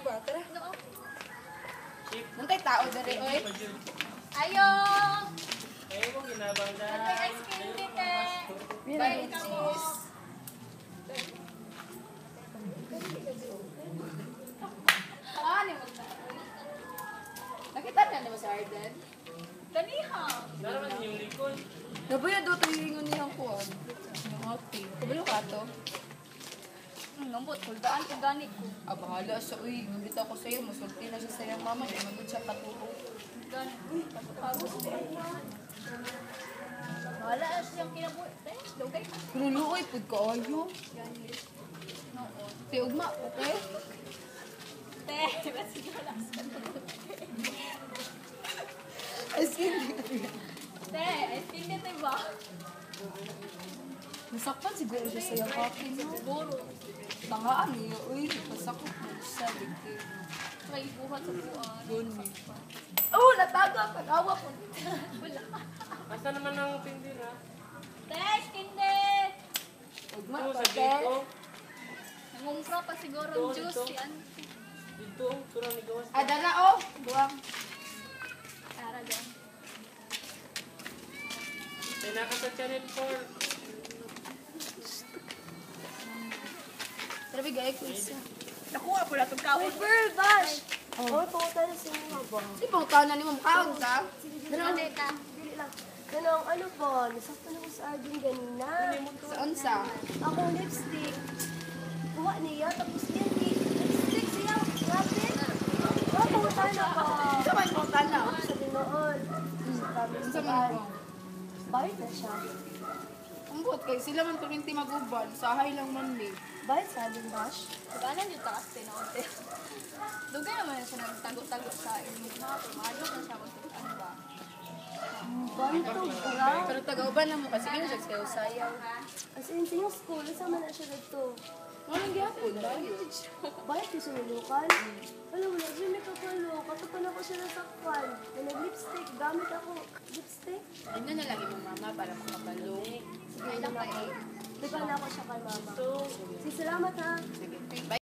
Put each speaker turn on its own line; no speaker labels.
ba? Tara.
No.
Muntay tao dere oy.
Ayo!
Ayaw mo ginabang na.
Ate, ice cream dito.
Bye, sis.
Ano mo na?
Nakita na naman sa Arden.
Kaniha.
Naraman yung likod.
Nabuya do to yung niyang kuan. Yung ate. Kabalo ka to?
Ngambot, huldaan ko gani ko.
Ah, bahala siya. Uy, nabitaw ko sa'yo. Masulti na siya sa'yo, mama. Di magod siya paturo.
Gani. Uy, pagkakagos ko. Wala siyang kinabuhi. Dugay ka.
Pero luoy, pud ka ayo.
Gani. Oo.
Te, ugma, okay?
Te, ba't siguro lang sa
As in,
Te, I think dito ba?
nasakpan siguro siya sa'yo kakin, no?
Siguro.
Tangaan niya, uy, pasakot mo siya, digti.
May buhat sa buwan.
Guni. Oh, nataga, pag-awa ko.
Wala.
Asa naman ang tindira?
Te, skinde!
Ugma,
Ito sa
pate.
dito.
Nangumpra pa siguro
Ito,
ang juice.
ito.
Yan.
Dito, turang ni gawas.
Ah, dala, oh. Buwang.
Tara dyan.
May nakasa channel 4.
Trabi, gaya ko isa.
Nakuha ko na itong kawin.
Girl, Bash! Oh, punta na sa mga ba?
Di ba, utaw na ni mo makaon ka?
Dali ka.
Dili lang. Ganang ano ba? Nasaktan ako sa Arjun ganina.
Saan sa?
Ako lipstick. Kuha niya, tapos yan lipstick siya. Grabe. Oh, punta na ba?
Sa man mo tala.
Sa linoon. Sa kami
Sa
sa
man mo.
Bayad na siya.
Ang buot kay sila man tuminti maguban. Sahay lang man ni.
Bayad sa Arjun, Bash?
Pagkanan yung takas tinaunti. Dugay naman siya nagtago-tago sa inyo na. Pumalo na siya kung ano ba.
Bantog, bra.
Pero taga-uban lang mo kasi yun siya kayo sayaw.
As in, sino school? Saan man na siya dito?
Walang gyapon, dahil.
Bayad ko sa lulukan. Alam mo na, siya may kapalo. Katapan ako siya nasakpan. May nag-lipstick. Gamit ako. Lipstick?
Ano na lang yung mama para makabalo.
Sige, lang kayo. Diba na ako siya kay mama. Sige, salamat ha.
Sige. Bye.